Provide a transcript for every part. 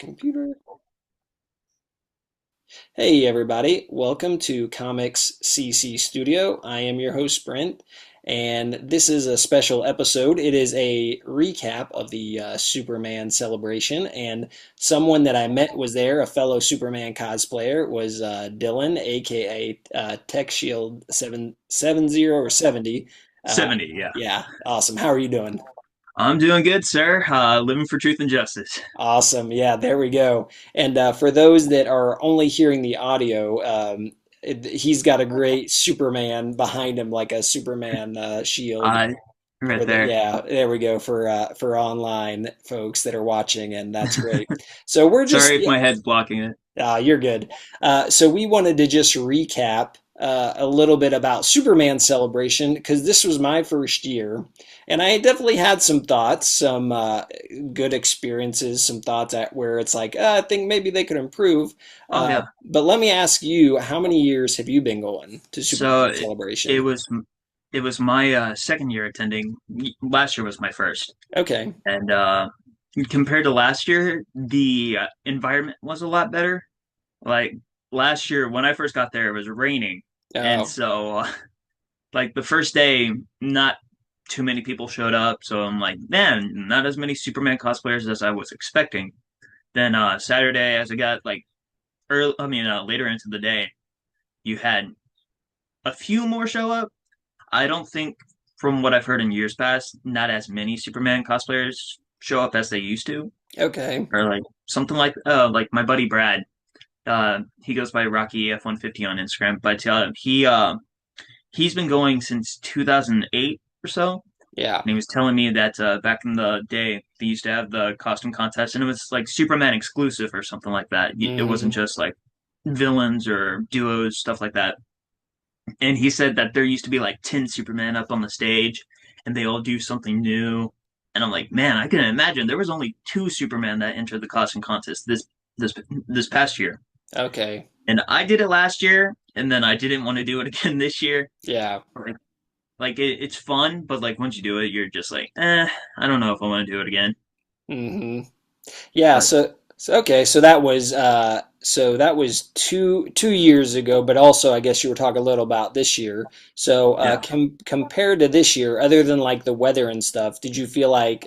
Computer. Hey everybody, welcome to Comics CC Studio. I am your host Brent, and this is a special episode. It is a recap of the Superman celebration, and someone that I met was there, a fellow Superman cosplayer, was Dylan, aka Tech Shield 770 or 70. Uh, 70, yeah. yeah, awesome. How are you doing? I'm doing good, sir. Living for truth and justice. Awesome. Yeah, there we go. And for those that are only hearing the audio, he's got a great Superman behind him, like a Superman shield. Uh, right there. Yeah, there we go for online folks that are watching, and that's great. So we're just Sorry if my head's blocking it. you're good. So we wanted to just recap a little bit about Superman Celebration because this was my first year, and I definitely had some thoughts, some good experiences, some thoughts at where it's like I think maybe they could improve. Oh, yeah. But let me ask you, how many years have you been going to So Superman it Celebration? was it was my second year attending. Last year was my first, Okay. and compared to last year, the environment was a lot better. Like last year, when I first got there, it was raining, and Oh, so like the first day, not too many people showed up. So I'm like, man, not as many Superman cosplayers as I was expecting. Then Saturday, as I got like later into the day, you had a few more show up. I don't think, from what I've heard in years past, not as many Superman cosplayers show up as they used to, okay. or like something like my buddy Brad. He goes by Rocky F150 on Instagram, but he's been going since 2008 or so. Yeah. And he was telling me that back in the day, they used to have the costume contest, and it was like Superman exclusive or something like that. It wasn't Hmm. just like villains or duos, stuff like that. And he said that there used to be like 10 Superman up on the stage, and they all do something new. And I'm like, man, I can imagine there was only two Superman that entered the costume contest this this past year. Okay. And I did it last year, and then I didn't want to do it again this year. Yeah. Like it's fun, but like once you do it, you're just like, I don't know if I want to do it again. Hmm. Yeah, But so okay, so that was two years ago, but also I guess you were talking a little about this year. So yeah, compared to this year, other than like the weather and stuff, did you feel like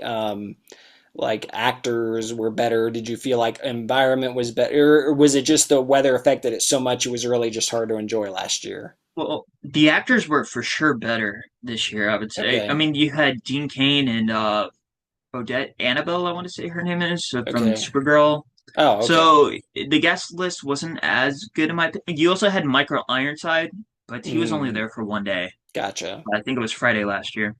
actors were better? Did you feel like environment was better, or was it just the weather affected it so much it was really just hard to enjoy last year? well, the actors were for sure better this year, I would say. I Okay, mean, you had Dean Cain and Odette Annabelle, I want to say her name is, from okay. Supergirl. Oh, okay. So the guest list wasn't as good in my opinion. You also had Michael Ironside, but he was only Mm, there for one day. gotcha. I think it was Friday last year.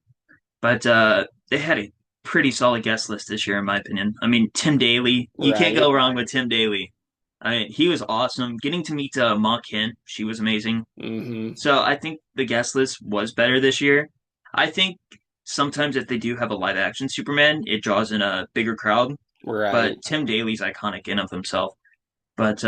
But they had a pretty solid guest list this year, in my opinion. I mean, Tim Daly, you can't go Right. wrong with Tim Daly. I mean, he was awesome. Getting to meet Ma Kin, she was amazing. Mm-hmm. So I think the guest list was better this year. I think sometimes if they do have a live action Superman, it draws in a bigger crowd. Right. But Tim Daly's iconic in of himself. But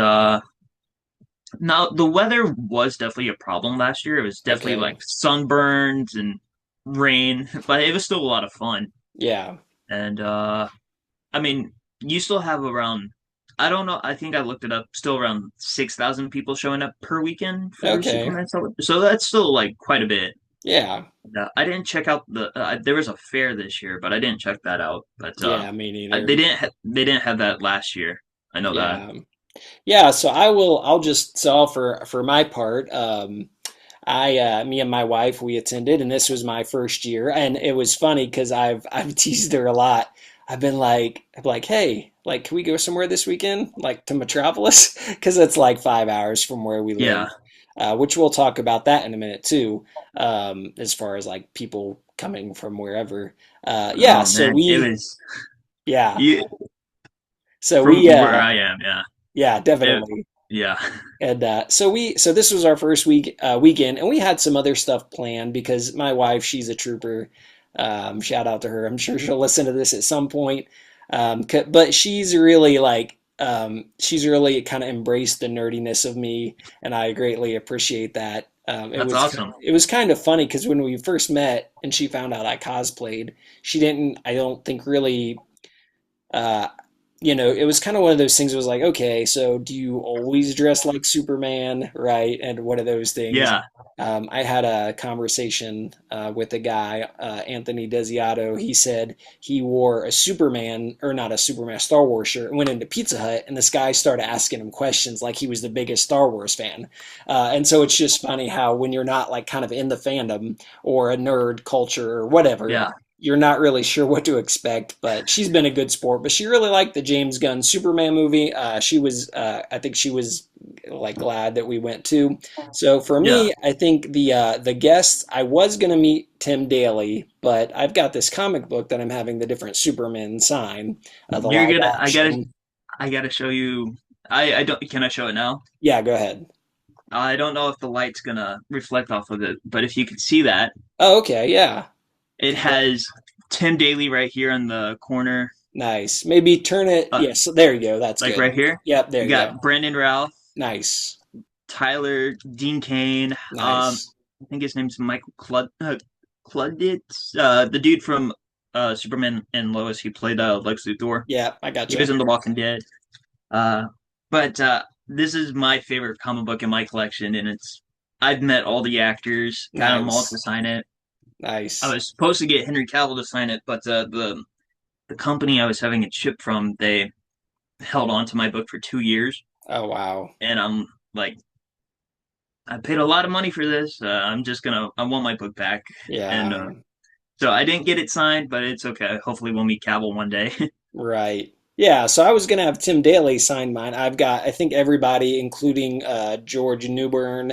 now the weather was definitely a problem last year. It was definitely Okay. like sunburns and rain, but it was still a lot of fun. Yeah. And I mean, you still have around, I don't know, I think I looked it up, still around 6,000 people showing up per weekend for the Okay. Superman celebration. So that's still like quite a bit. Yeah. I didn't check out there was a fair this year, but I didn't check that out. But Yeah, me neither. they didn't have that last year. I know that. Yeah. Yeah, so I'll just so for my part, I me and my wife we attended and this was my first year and it was funny because I've teased her a lot. I'm like, hey, like can we go somewhere this weekend? Like to Metropolis? Because it's like 5 hours from where we live. Yeah, Which we'll talk about that in a minute too, as far as like people coming from wherever. Yeah, oh so man, it we was yeah. you So we from where I am. Yeah, yeah, it, definitely. yeah, And so this was our first weekend, and we had some other stuff planned because my wife, she's a trooper. Shout out to her. I'm sure she'll listen to this at some point. But she's really kind of embraced the nerdiness of me, and I greatly appreciate that. that's awesome. It was kind of funny because when we first met and she found out I cosplayed, she didn't, I don't think really uh, it was kind of one of those things. It was like, okay, so do you always dress like Superman, right? And one of those things. Yeah, I had a conversation with a guy, Anthony Desiato. He said he wore a Superman, or not a Superman, Star Wars shirt, and went into Pizza Hut, and this guy started asking him questions like he was the biggest Star Wars fan. And so it's just funny how when you're not like kind of in the fandom or a nerd culture or whatever, yeah. you're not really sure what to expect. But she's been a good sport. But she really liked the James Gunn Superman movie. I think she was like glad that we went to. So for Yeah. me, I think the guests, I was gonna meet Tim Daly, but I've got this comic book that I'm having the different Supermen sign, the You're live gonna action. I gotta show you. I don't, can I show it now? Yeah, go ahead. I don't know if the light's gonna reflect off of it, but if you can see that, Oh, okay, yeah. it has Tim Daly right here in the corner, Nice. Maybe turn it. uh, Yes, there you go. That's like good. right here. Yep, there You you go. got Brandon Routh, Nice. Tyler, Dean Kane. Nice. I think his name's Michael Cluditz, the dude from Superman and Lois. He played Lex Luthor. Yeah, I He was gotcha. in The Walking Dead. Uh, but this is my favorite comic book in my collection, and it's I've met all the actors, got them all to Nice. sign it. I Nice. was supposed to get Henry Cavill to sign it, but the company I was having it shipped from, they held on to my book for 2 years, Oh, wow. and I'm like, I paid a lot of money for this. I want my book back, and Yeah. so I didn't get it signed, but it's okay. Hopefully, we'll meet Cavill one day. Right. Yeah, so I was gonna have Tim Daly sign mine. I've got, I think everybody, including George Newbern,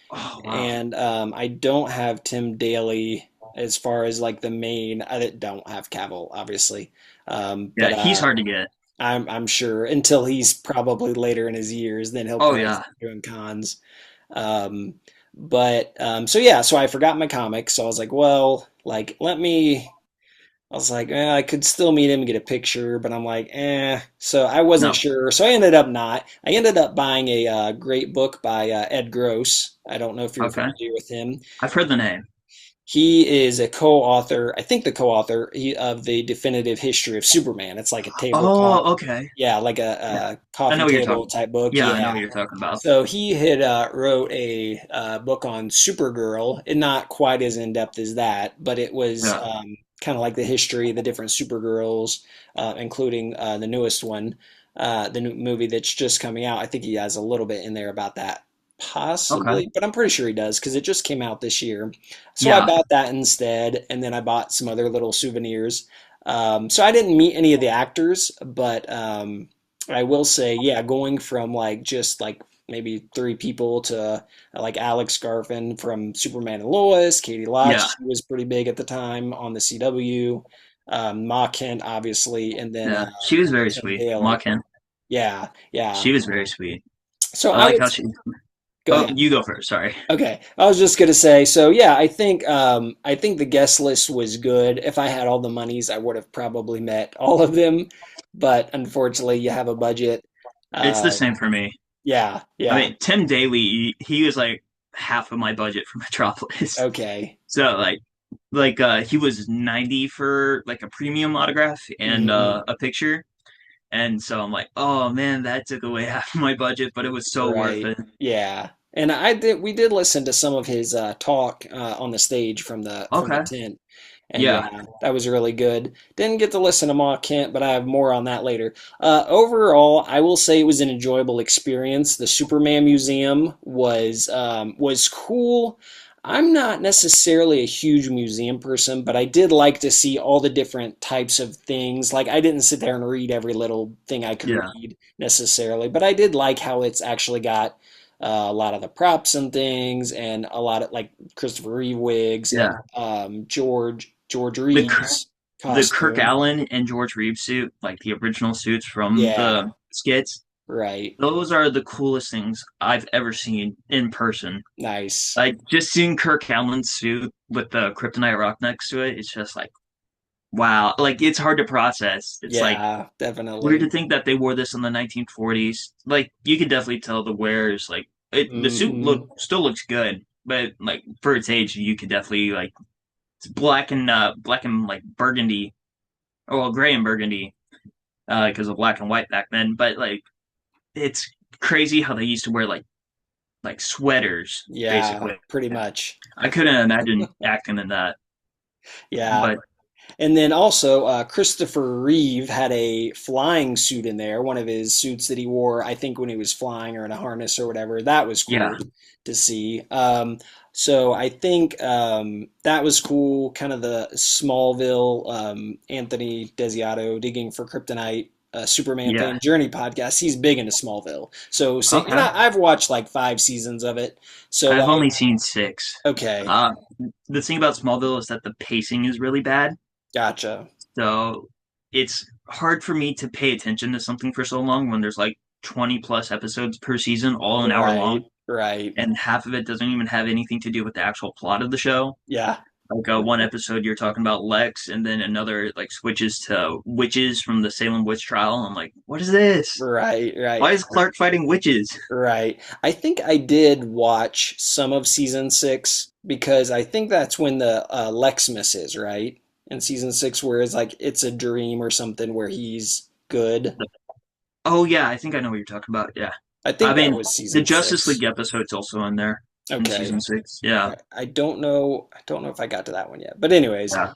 Oh wow, and I don't have Tim Daly as far as like the main. I don't have Cavill, obviously, yeah, but he's hard to get. I'm sure until he's probably later in his years, then he'll Oh probably yeah, start doing cons. Um, so yeah, so I forgot my comics, so I was like, well, like let me. I was like, I could still meet him and get a picture, but I'm like, eh. So I wasn't no, sure. So I ended up not. I ended up buying a great book by Ed Gross. I don't know if you're okay. familiar with him. I've heard the name. He is a co-author, I think the co-author of the definitive history of Superman. It's like a tabletop, Oh, okay. yeah, like Yeah, a I know coffee what you're table talking. type book. Yeah, I know Yeah. what you're talking about. So he had wrote a book on Supergirl, and not quite as in depth as that, but it was Yeah, kind of like the history of the different Supergirls, including the newest one, the new movie that's just coming out. I think he has a little bit in there about that, okay. possibly, but I'm pretty sure he does because it just came out this year. So I Yeah, bought that instead, and then I bought some other little souvenirs. So I didn't meet any of the actors, but I will say, yeah, going from like just like maybe three people to like Alex Garfin from Superman and Lois, Katie yeah, Lotz, who was pretty big at the time on the CW, Ma Kent, obviously, and then yeah. She was very Tim sweet. Daly. Makin. Yeah, yeah. She was very sweet. So I I like would how she. go Oh, ahead. you go first. Sorry. Okay, I was just gonna say, so yeah, I think the guest list was good. If I had all the monies, I would have probably met all of them, but unfortunately, you have a budget. It's the Uh, same for me. yeah, I yeah, mean, Tim Daly, he was like half of my budget for Metropolis. okay. So he was 90 for like a premium autograph and Hmm. a picture. And so I'm like, oh man, that took away half of my budget, but it was so worth Right. it. Yeah. And we did listen to some of his talk on the stage from the Okay. tent. And Yeah. yeah, that was really good. Didn't get to listen to Ma Kent, but I have more on that later. Overall, I will say it was an enjoyable experience. The Superman Museum was cool. I'm not necessarily a huge museum person, but I did like to see all the different types of things. Like I didn't sit there and read every little thing I could Yeah. read necessarily, but I did like how it's actually got a lot of the props and things, and a lot of like Christopher Reeve wigs and Yeah. George The Kir- Reeves the Kirk costume. Allen and George Reeves suit, like the original suits from Yeah, the skits, right. those are the coolest things I've ever seen in person. Nice. Like just seeing Kirk Allen's suit with the kryptonite rock next to it, it's just like wow. Like it's hard to process. It's like Yeah, weird to definitely. think that they wore this in the 1940s. Like you could definitely tell the wearers. Like the suit Hmm. still looks good, but like for its age, you could definitely like it's black and like burgundy or well, gray and burgundy. because of black and white back then. But like, it's crazy how they used to wear like sweaters, Yeah, basically. pretty much. I couldn't imagine acting in that. Yeah. But And then also, Christopher Reeve had a flying suit in there, one of his suits that he wore, I think, when he was flying or in a harness or whatever. That was yeah, cool to see. So I think that was cool. Kind of the Smallville, Anthony Desiato digging for kryptonite. Superman yeah, fan Journey podcast. He's big into Smallville, so and okay. I've watched like 5 seasons of it. So I've like, only seen six. okay, Uh, the thing about Smallville is that the pacing is really bad, gotcha. so it's hard for me to pay attention to something for so long when there's like 20 plus episodes per season, all an hour long, Right, right, and half of it doesn't even have anything to do with the actual plot of the show. yeah. Like one episode you're talking about Lex, and then another like switches to witches from the Salem witch trial. I'm like, what is this? Right, right, Why is Clark fighting witches? right. I think I did watch some of season 6 because I think that's when the Lexmas is, right? In season 6, where it's like it's a dream or something where he's good. Oh yeah, I think I know what you're talking about. Yeah, I I think that mean was the season Justice League 6. episode's also in there in Okay. season six. Yeah, I don't know. I don't know if I got to that one yet. But anyways, yeah,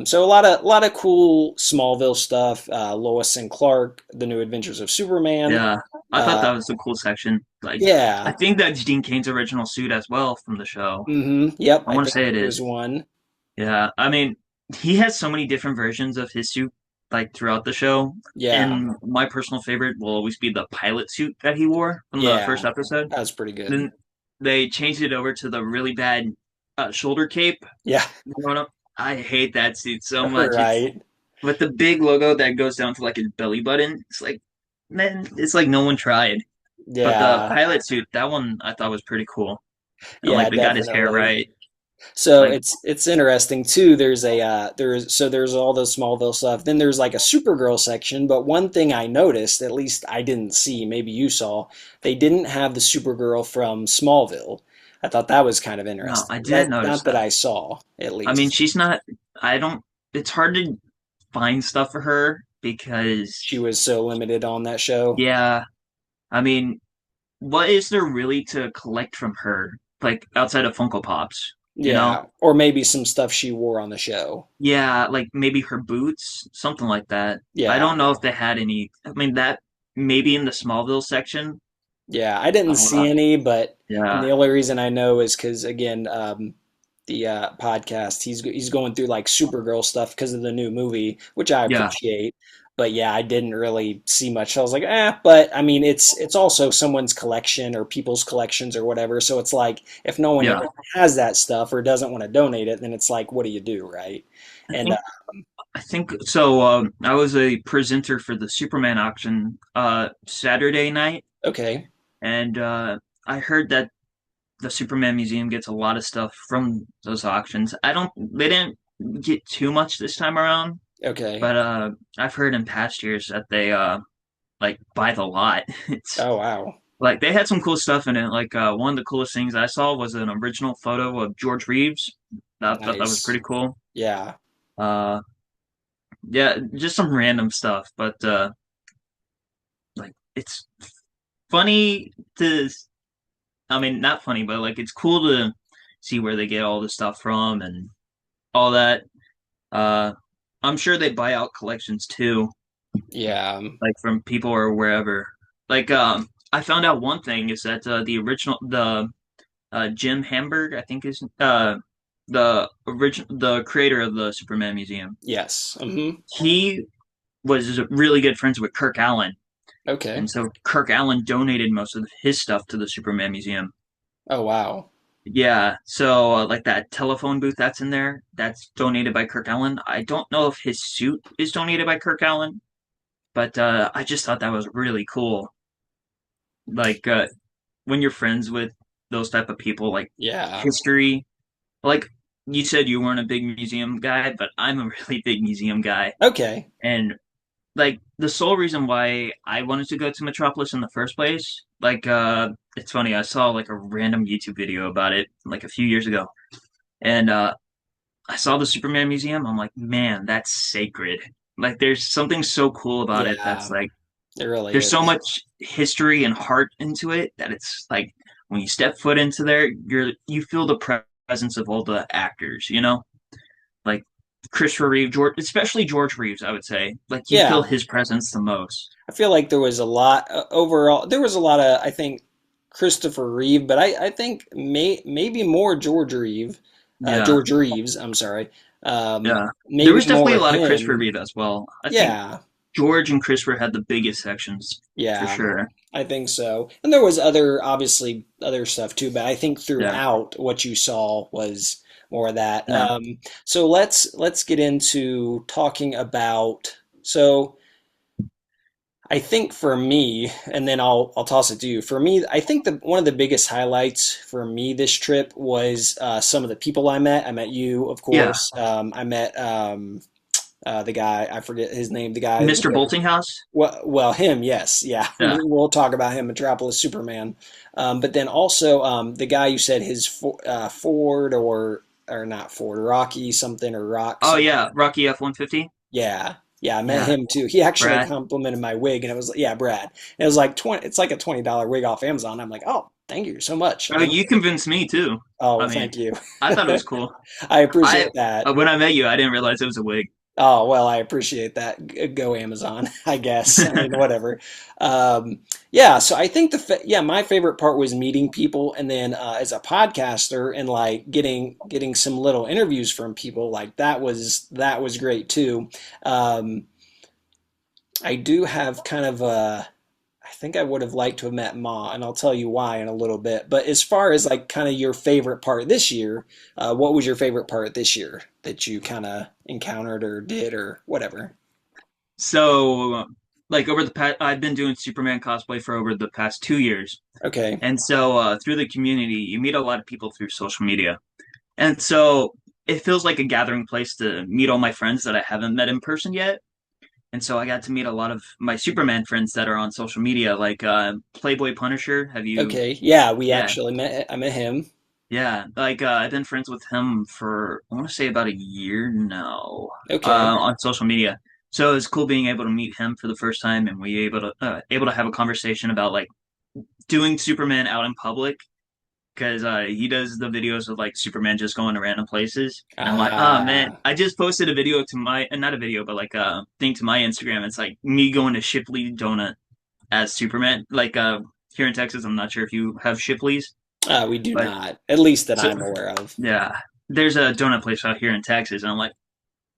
so a lot of cool Smallville stuff. Lois and Clark, The New Adventures of Superman. yeah. I thought Uh, that was a cool section. Like, I yeah. think that's Dean Kane's original suit as well from the show. Yep. I I want to think say it there was is. one. Yeah, I mean, he has so many different versions of his suit like throughout the show. Yeah. And my personal favorite will always be the pilot suit that he wore from the Yeah. first episode. That was pretty good. Then they changed it over to the really bad shoulder cape. Yeah. You know what I hate that suit so much. It's Right. with the big logo that goes down to like his belly button. It's like, man, it's like no one tried. But the Yeah. pilot suit, that one I thought was pretty cool. And Yeah, like they got his hair definitely. right. So Like, it's interesting too. There's all the Smallville stuff. Then there's like a Supergirl section, but one thing I noticed, at least I didn't see, maybe you saw, they didn't have the Supergirl from Smallville. I thought that was kind of no, interesting. I didn't That notice not that that. I saw, at I mean, least. she's not. I don't. It's hard to find stuff for her because, She was so limited on that show. yeah. I mean, what is there really to collect from her? Like outside of Funko Pops, you know? Yeah, or maybe some stuff she wore on the show. Yeah, like maybe her boots, something like that. I Yeah. don't know if they had any. I mean, that maybe in the Smallville section. Yeah, I didn't see Uh, any, but and yeah, the only reason I know is because again, the podcast he's going through like Supergirl stuff because of the new movie, which I yeah, appreciate. But yeah, I didn't really see much. I was like, but I mean, it's also someone's collection or people's collections or whatever. So it's like if no one yeah. has that stuff or doesn't want to donate it, then it's like, what do you do, right? I And think I think so. I was a presenter for the Superman auction Saturday night, okay, and I heard that the Superman Museum gets a lot of stuff from those auctions. I don't, they didn't get too much this time around, okay, but I've heard in past years that they like buy the lot. It's oh wow, like they had some cool stuff in it. Like one of the coolest things I saw was an original photo of George Reeves. I thought that was nice, pretty cool. yeah, Uh, yeah, just some random stuff, but like it's funny to, I mean, not funny, but like it's cool to see where they get all the stuff from and all that. Uh, I'm sure they buy out collections too, yeah, like from people or wherever. Like, I found out one thing is that the Jim Hamburg, I think is the creator of the Superman Museum. yes, He was really good friends with Kirk Allen, okay. and so Kirk Allen donated most of his stuff to the Superman Museum. Oh wow. Yeah, so like that telephone booth that's in there, that's donated by Kirk Allen. I don't know if his suit is donated by Kirk Allen, but I just thought that was really cool. Like when you're friends with those type of people, like Yeah. history, like you said you weren't a big museum guy, but I'm a really big museum guy. Okay. And like the sole reason why I wanted to go to Metropolis in the first place, like it's funny, I saw like a random YouTube video about it like a few years ago. And I saw the Superman Museum. I'm like, man, that's sacred. Like there's something so cool about it that's Yeah, like it really there's so is. much history and heart into it that it's like when you step foot into there, you feel the presence of all the actors, you know? Like Christopher Reeve, George, especially George Reeves, I would say. Like you feel Yeah, his presence the most. I feel like there was a lot overall. There was a lot of, I think, Christopher Reeve, but I think maybe more Yeah, George Reeves. I'm sorry, yeah. There maybe was definitely more a lot of Christopher him. Reeve as well. I think Yeah, George and Christopher had the biggest sections for yeah, sure. I think so. And there was obviously other stuff too, but I think Yeah, throughout what you saw was more of that. yeah. So let's get into talking about so. I think for me, and then I'll toss it to you. For me, I think one of the biggest highlights for me this trip was some of the people I met. I met you, of Yeah. course. I met the guy, I forget his name. The guy. Mr. Boltinghouse? Well, him, yes, yeah. Yeah. We'll talk about him, Metropolis Superman. But then also the guy you said his Ford or not Ford, Rocky something or Rock Oh something. yeah, Rocky F-150? Yeah. Yeah, I met Yeah. him too. He actually Brad. complimented my wig and it was yeah, Brad. And it was like 20 it's like a $20 wig off Amazon. I'm like, "Oh, thank you so much." Oh, you convinced me too. Oh, I well, mean, thank you. I thought it was cool. I I appreciate that. when I met you, I didn't realize it was a wig. Oh, well, I appreciate that. Go Amazon, I guess. I mean, whatever. Yeah, so I think yeah, my favorite part was meeting people and then as a podcaster and like getting some little interviews from people like that was great too. Um, I do have kind of a I think I would have liked to have met Ma, and I'll tell you why in a little bit. But as far as like kind of your favorite part this year, what was your favorite part this year that you kind of encountered or did or whatever? So, like over the past, I've been doing Superman cosplay for over the past 2 years, Okay. and so through the community, you meet a lot of people through social media, and so it feels like a gathering place to meet all my friends that I haven't met in person yet. And so I got to meet a lot of my Superman friends that are on social media, like Playboy Punisher. Have you? Okay. Yeah, we Yeah, actually met. I met him. yeah. Like I've been friends with him for I want to say about a year now Okay. on social media. So it's cool being able to meet him for the first time, and we able to have a conversation about like doing Superman out in public because he does the videos of like Superman just going to random places, and I'm like, oh man, Ah, I just posted a video to my not a video, but like a thing to my Instagram. It's like me going to Shipley Donut as Superman. Like here in Texas, I'm not sure if you have Shipley's, we do but not, at least that so I'm aware of. yeah, there's a donut place out here in Texas, and I'm like,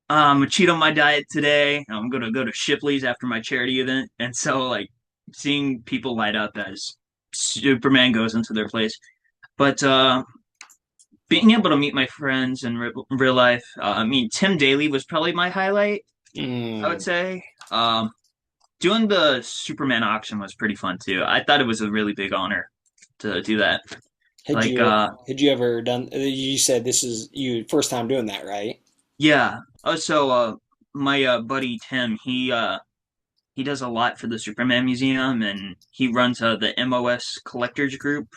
I'm gonna cheat on my diet today. I'm gonna go to Shipley's after my charity event, and so like seeing people light up as Superman goes into their place. But being able to meet my friends in real life, I mean, Tim Daly was probably my highlight, I would Mm. say. Doing the Superman auction was pretty fun too. I thought it was a really big honor to do that. Had Like, you had you ever done? You said this is you first time doing that, right? yeah. Also, my buddy Tim, he does a lot for the Superman Museum, and he runs the MOS Collectors Group.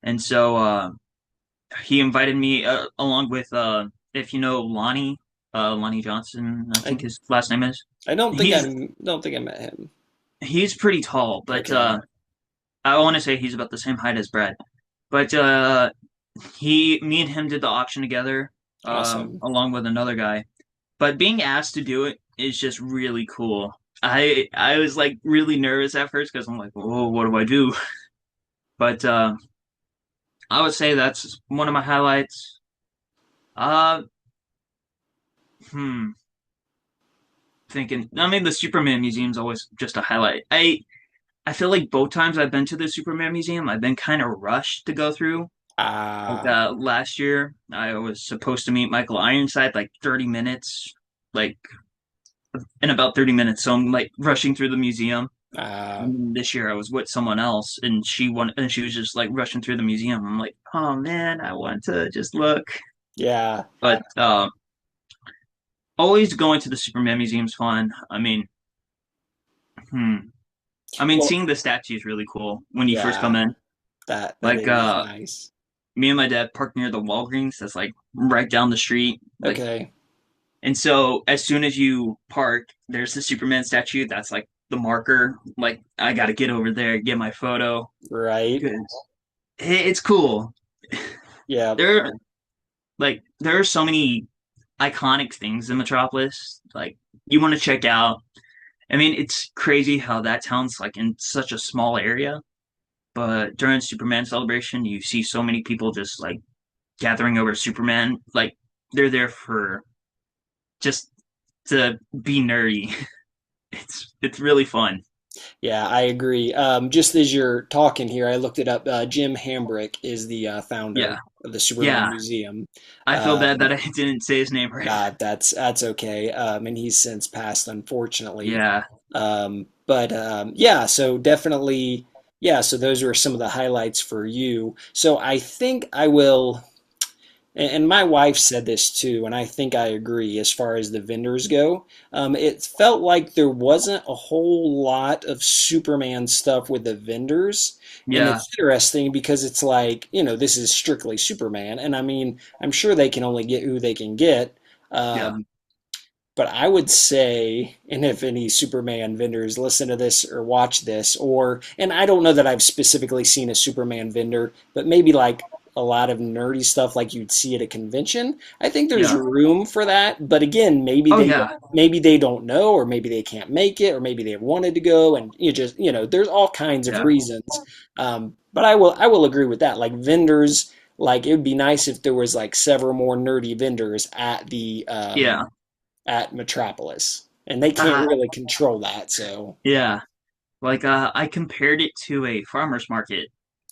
And so he invited me along with if you know Lonnie Johnson, I think I his last name is. I don't think He's I met him. he's pretty tall, but Okay. I want to say he's about the same height as Brad. But me and him did the auction together, Awesome. along with another guy. But being asked to do it is just really cool. I was like really nervous at first because I'm like, oh, what do I do? But I would say that's one of my highlights. Uh, hmm. Thinking. I mean, the Superman Museum's always just a highlight. I feel like both times I've been to the Superman Museum, I've been kind of rushed to go through. Like Ah, last year, I was supposed to meet Michael Ironside like 30 minutes, like in about 30 minutes. So I'm like rushing through the museum. ah, And this year I was with someone else, and she was just like rushing through the museum. I'm like, oh man, I want to just look. yeah. But always going to the Superman Museum's fun. Hmm. I mean, Well, seeing the statue is really cool when you first come yeah. in. That Like, is nice. me and my dad parked near the Walgreens that's like right down the street. Like, Okay. And so as soon as you park, there's the Superman statue. That's like the marker. Like I got to get over there, get my photo. Right. 'Cause it's cool. Yeah. There, there are so many iconic things in Metropolis. Like you want to check out. I mean, it's crazy how that town's like in such a small area. But during Superman celebration, you see so many people just like gathering over Superman. Like they're there for just to be nerdy. It's really fun. Yeah, I agree. Just as you're talking here, I looked it up. Jim Hambrick is the Yeah, founder of the Superman yeah. Museum. I feel bad that Um, I didn't say his name right. that's okay. And he's since passed, unfortunately. Yeah, But yeah, so definitely, yeah. So those were some of the highlights for you. So I think I will. And my wife said this too, and I think I agree as far as the vendors go. It felt like there wasn't a whole lot of Superman stuff with the vendors. And yeah, it's interesting because it's like, this is strictly Superman. And I mean, I'm sure they can only get who they can get. yeah. Um, but I would say, and if any Superman vendors listen to this or watch this, and I don't know that I've specifically seen a Superman vendor, but maybe like a lot of nerdy stuff like you'd see at a convention. I think there's Yeah. room for that. But again, Oh yeah. maybe they don't know, or maybe they can't make it, or maybe they wanted to go, and there's all kinds of Yeah. reasons. But I will agree with that. Like vendors, like it would be nice if there was like several more nerdy vendors Yeah. at Metropolis, and they can't Uh, really control that. So yeah. Like I compared it to a farmer's market.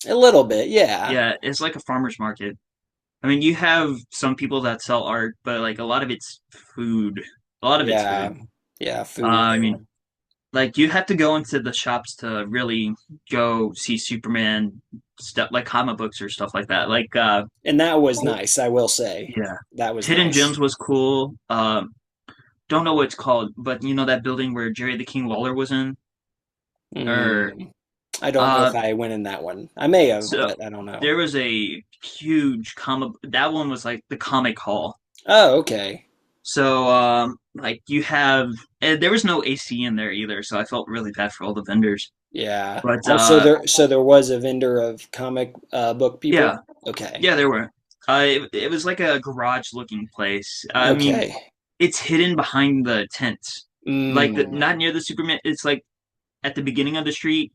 a little bit, yeah, Yeah, it's like a farmer's market. I mean, you have some people that sell art, but like a lot of it's food. A lot of it's yeah, food. yeah, food. I mean, like you have to go into the shops to really go see Superman stuff, like comic books or stuff like that. Like, And that was nice, I will say. yeah, That was Hidden nice. Gems was cool. Don't know what it's called, but you know that building where Jerry the King Lawler was in, or Mm, I don't know uh, if I went in that one. I may have, so but I don't know. there was a huge comic. That one was like the comic hall. Oh, okay. So, like you have, and there was no AC in there either, so I felt really bad for all the vendors. Yeah. But Also, there was a vendor of comic book people. yeah, Okay. yeah, there were. It was like a garage looking place. I mean, Okay. it's hidden behind the tents, like Mm, not near the Superman. It's like at the beginning of the street.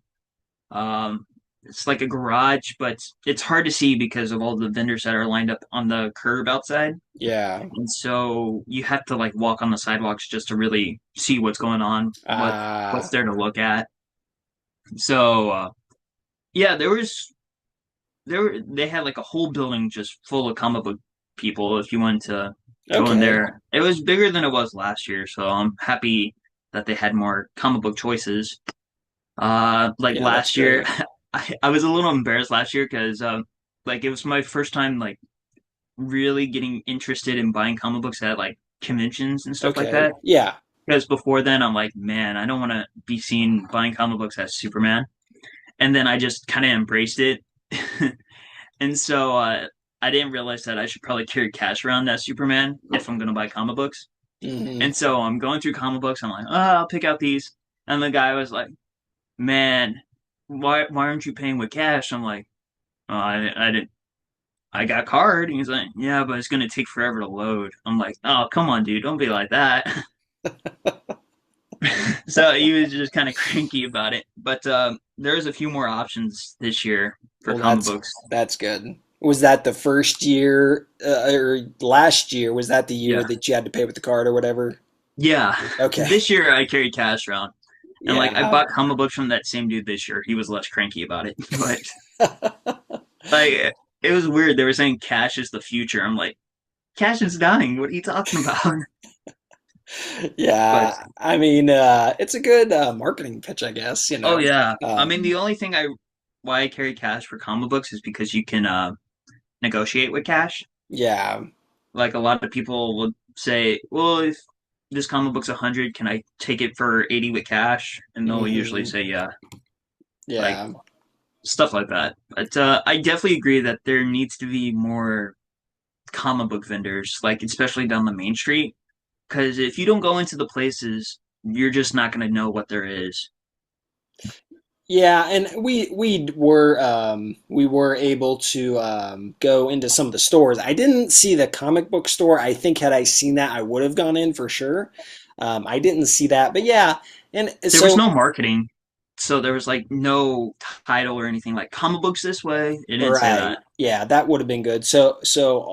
Um, it's like a garage, but it's hard to see because of all the vendors that are lined up on the curb outside. yeah. And so you have to like walk on the sidewalks just to really see what's going on, what's Ah, there to look at. So yeah, they had like a whole building just full of comic book people. If you wanted to go in okay. there, it was bigger than it was last year. So I'm happy that they had more comic book choices. Like Yeah, that's last year, great. I was a little embarrassed last year because like it was my first time like really getting interested in buying comic books at like conventions and stuff like Okay. that. Yeah. Because before then, I'm like, man, I don't want to be seen buying comic books as Superman. And then I just kind of embraced it. And so I didn't realize that I should probably carry cash around as Superman if I'm going to buy comic books. Hmm. And so I'm going through comic books. I'm like, oh, I'll pick out these. And the guy was like, man, why aren't you paying with cash? I'm like, oh, I didn't. I got card. And he's like, yeah, but it's gonna take forever to load. I'm like, oh, come on, dude, don't be like that. So he was just kind of cranky about it. But there's a few more options this year for Well, comic books. that's good. Was that the first year or last year? Was that the year Yeah, that you had to pay with the card or whatever? yeah. Okay. This year I carry cash around, and like I Yeah. bought comic books from that same dude this year. He was less cranky about it, but like it was weird. They were saying cash is the future. I'm like, cash is dying. What are you talking about? But Yeah. I mean, it's a good marketing pitch, I guess, oh yeah, I mean the Um, only thing I why I carry cash for comic books is because you can negotiate with cash. yeah. Like a lot of people will say, well, if this comic book's 100, can I take it for 80 with cash? And they'll usually Hmm. say yeah, like Yeah. stuff like that. But I definitely agree that there needs to be more comic book vendors, like especially down the main street. Because if you don't go into the places, you're just not going to know what there is. Yeah, and we were able to go into some of the stores. I didn't see the comic book store. I think had I seen that, I would have gone in for sure. I didn't see that, but yeah, and There was so no marketing, so there was like no title or anything like comic books this way. It didn't say right, that. yeah, that would have been good. So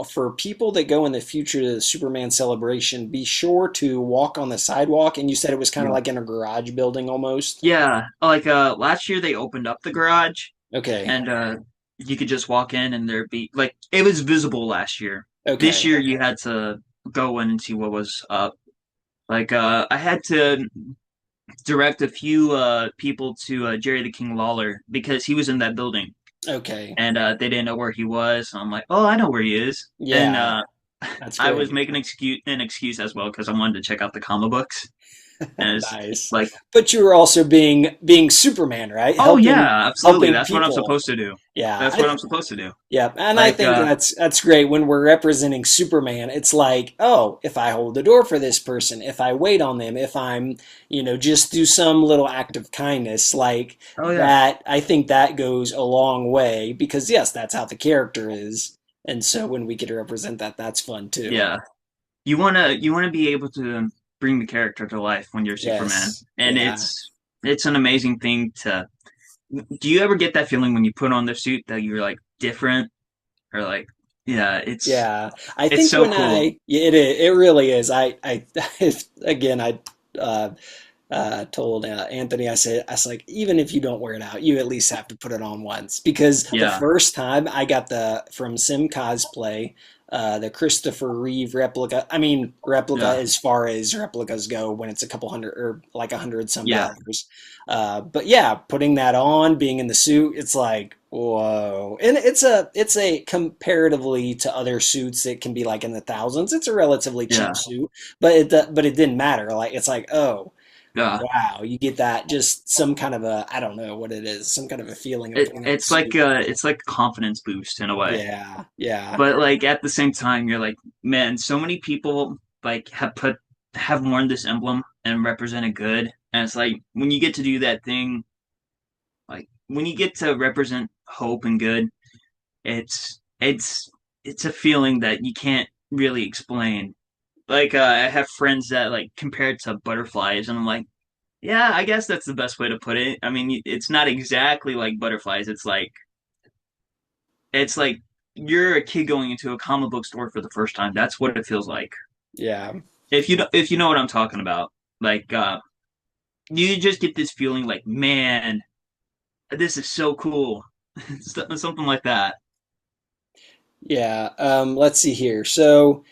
for people that go in the future to the Superman celebration, be sure to walk on the sidewalk. And you said it was kind of Yeah. like in a garage building almost. Yeah, like last year they opened up the garage Okay, and you could just walk in and there'd be like it was visible last year. This okay, year you had to go in and see what was up. Like I had to direct a few people to Jerry the King Lawler because he was in that building okay, and they didn't know where he was. So I'm like, oh, I know where he is. And yeah, that's I was great. making an excuse as well because I wanted to check out the comic books. And it's Nice. like, But you were also being Superman, right? oh Helping yeah, absolutely. helping That's what I'm people. supposed to do. Yeah, That's what I'm supposed to do. yeah, and I Like, think that's great when we're representing Superman. It's like, oh, if I hold the door for this person, if I wait on them, if I'm, just do some little act of kindness like oh yeah, that, I think that goes a long way because yes, that's how the character is. And so when we get to represent that, that's fun too. yeah. You wanna be able to bring the character to life when you're Superman, Yes. and Yeah. it's an amazing thing to. Do you ever get that feeling when you put on the suit that you're like different or like, yeah, Yeah, I it's think so when cool. yeah, it really is. Again, I uh, told Anthony, I was like, even if you don't wear it out, you at least have to put it on once because the Yeah, first time I got from Sim Cosplay, the Christopher Reeve replica. I mean, replica yeah, as far as replicas go when it's a couple hundred or like a hundred some yeah. dollars. But yeah, putting that on, being in the suit, it's like whoa, and it's a comparatively to other suits that can be like in the thousands. It's a relatively cheap Yeah, suit, but it didn't matter. Like it's like oh yeah. wow, you get that just some kind of a I don't know what it is, some kind of a feeling of It, putting on the it's like suit. a confidence boost in a way. Yeah, yeah, But like at the same time, you're like, man, so many people like have worn this emblem and represented good. And it's like when you get to do that thing, like when you get to represent hope and good, it's it's it's a feeling that you can't really explain. Like I have friends that like compare it to butterflies, and I'm like, yeah, I guess that's the best way to put it. I mean, it's not exactly like butterflies. It's like you're a kid going into a comic book store for the first time. That's what it feels like. yeah. If you know what I'm talking about, like you just get this feeling like, man, this is so cool, something like that. Yeah, let's see here. So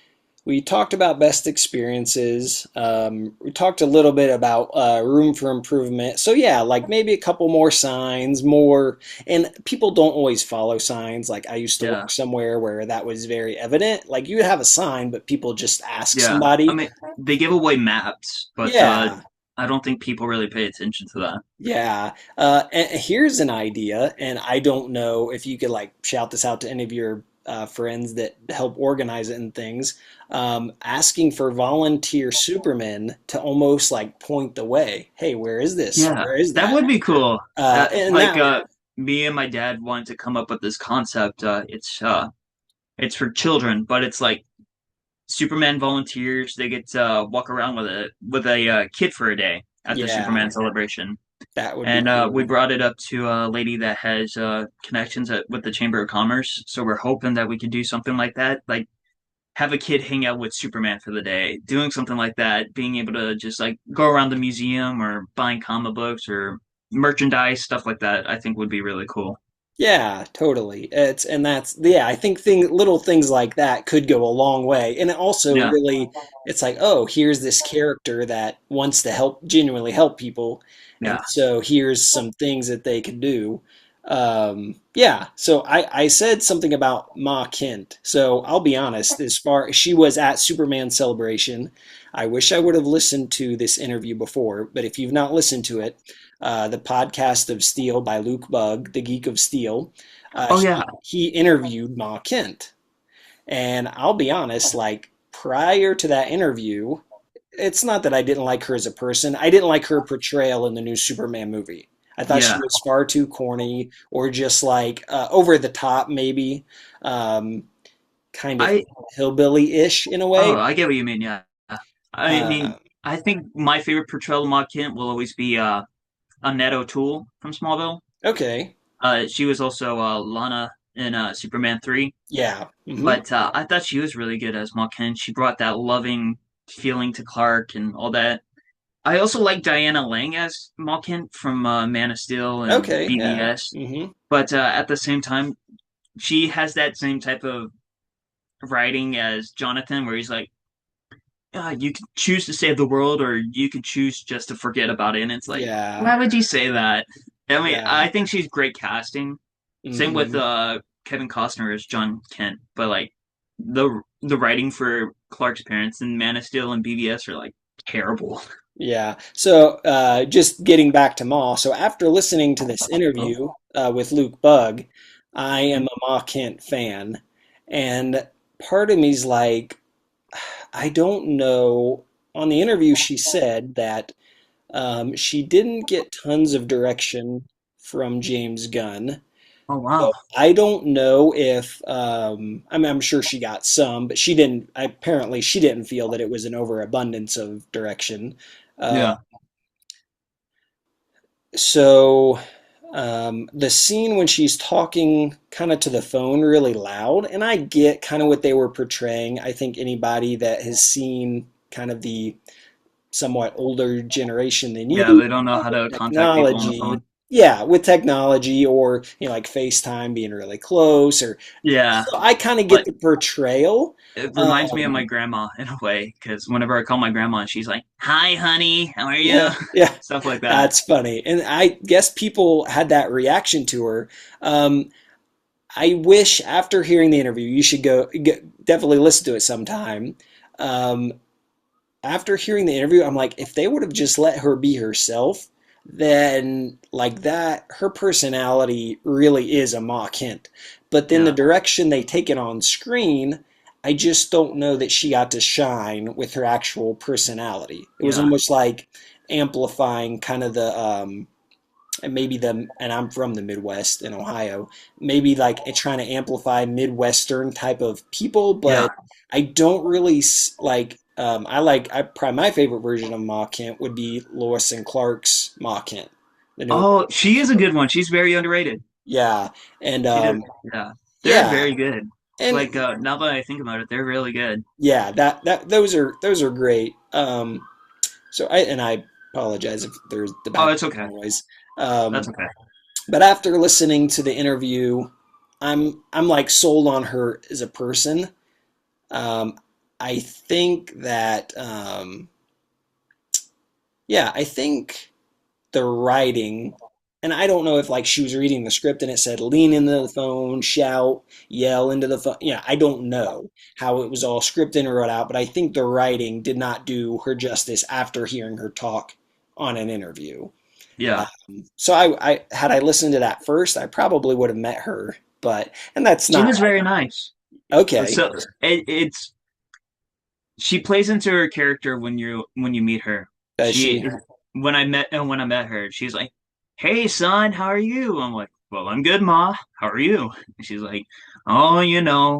we talked about best experiences. We talked a little bit about room for improvement. So yeah, like maybe a couple more signs, more, and people don't always follow signs. Like I used to Yeah, work somewhere where that was very evident. Like you would have a sign, but people just ask yeah. I somebody. mean, they give away maps, but Yeah, I don't think people really pay attention to that. yeah. And here's an idea, and I don't know if you could like shout this out to any of your friends that help organize it and things. Asking for volunteer supermen to almost like point the way. Hey, where is this? Yeah, Where is that that? would be cool. And Like that, me and my dad wanted to come up with this concept. It's for children, but it's like Superman volunteers. They get to walk around with a kid for a day at the yeah, Superman celebration. that would be And we cool. brought it up to a lady that has connections with the Chamber of Commerce. So we're hoping that we could do something like that, like have a kid hang out with Superman for the day, doing something like that, being able to just like go around the museum or buying comic books or merchandise, stuff like that. I think would be really cool. Yeah, totally. That's yeah, I think little things like that could go a long way. And it also Yeah, really it's like, oh, here's this character that wants to genuinely help people. And yeah. so here's some things that they can do. Yeah, so I said something about Ma Kent. So I'll be honest, as far she was at Superman Celebration. I wish I would have listened to this interview before, but if you've not listened to it, the podcast of Steel by Luke Bugg, the Geek of Steel. Oh yeah, He interviewed Ma Kent, and I'll be honest, like prior to that interview, it's not that I didn't like her as a person. I didn't like her portrayal in the new Superman movie. I thought she Yeah. was far too corny or just like over the top, maybe, um, kind of I hillbilly-ish in a Oh, way. I get what you mean. Yeah. I Uh, mean, I think my favorite portrayal of Ma Kent will always be Annette O'Toole from Smallville. okay, She was also Lana in Superman 3, yeah, but I thought she was really good as Ma Kent. She brought that loving feeling to Clark and all that. I also like Diana Lang as Ma Kent from Man of Steel and okay, yeah, BVS, but at the same time, she has that same type of writing as Jonathan, where he's like, you can choose to save the world, or you can choose just to forget about it. And it's like, yeah, why would you say that? I mean, yeah. I think she's great casting. Same with hmm Kevin Costner as John Kent, but like the writing for Clark's parents in Man of Steel and BVS are like terrible. Yeah. So, just getting back to Ma. So, after listening to this interview with Luke Bugg, I am a Ma Kent fan, and part of me's like, I don't know. On the interview, she said that she didn't get tons of direction from James Gunn. Oh So wow. I don't know if I mean, I'm sure she got some, but she didn't. Apparently, she didn't feel that it was an overabundance of direction. Uh, Yeah. so the scene when she's talking kind of to the phone really loud, and I get kind of what they were portraying. I think anybody that has seen kind of the somewhat older generation than you, Yeah, they don't know how to contact people on the technology, phone. yeah, with technology or like FaceTime being really close, or Yeah, so I kind of get like the portrayal. it reminds me of my Um, grandma in a way, because whenever I call my grandma, she's like, "Hi, honey, how are you?" yeah, yeah, Stuff like that. that's funny, and I guess people had that reaction to her. Um, I wish after hearing the interview, you should definitely listen to it sometime. Um, After hearing the interview, I'm like, if they would have just let her be herself, then like that, her personality really is a mock hint. But then the Yeah, direction they take it on screen, I just don't know that she got to shine with her actual personality. It was yeah, almost like amplifying kind of the and maybe and I'm from the Midwest in Ohio, maybe like it's trying to amplify Midwestern type of people, yeah. but I don't really like. I probably my favorite version of Ma Kent would be Lois and Clark's Ma Kent, the new. Oh, she is a good one. She's very underrated. Yeah, and She did. Yeah, they're yeah, very good. and Like now that I think about it, they're really good. yeah, that those are great. So I apologize if there's the Oh, background it's okay. noise. That's Um, okay. But after listening to the interview, I'm like sold on her as a person. Um, I think that yeah, I think the writing, and I don't know if like she was reading the script and it said lean into the phone, shout, yell into the phone. Yeah, I don't know how it was all scripted and wrote out, but I think the writing did not do her justice after hearing her talk on an interview. Yeah, So I had I listened to that first, I probably would have met her, but and that's she not was very nice. okay. So it's she plays into her character when you meet her. Does she? She when I met her, she's like, "Hey, son, how are you?" I'm like, "Well, I'm good, ma. How are you?" And she's like, "Oh,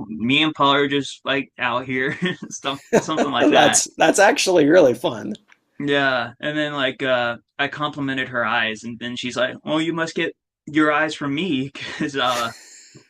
me and Paul are just like out here, stuff, something like that." That's actually really fun. Yeah, and then like I complimented her eyes, and then she's like, "Oh, you must get your eyes from me," because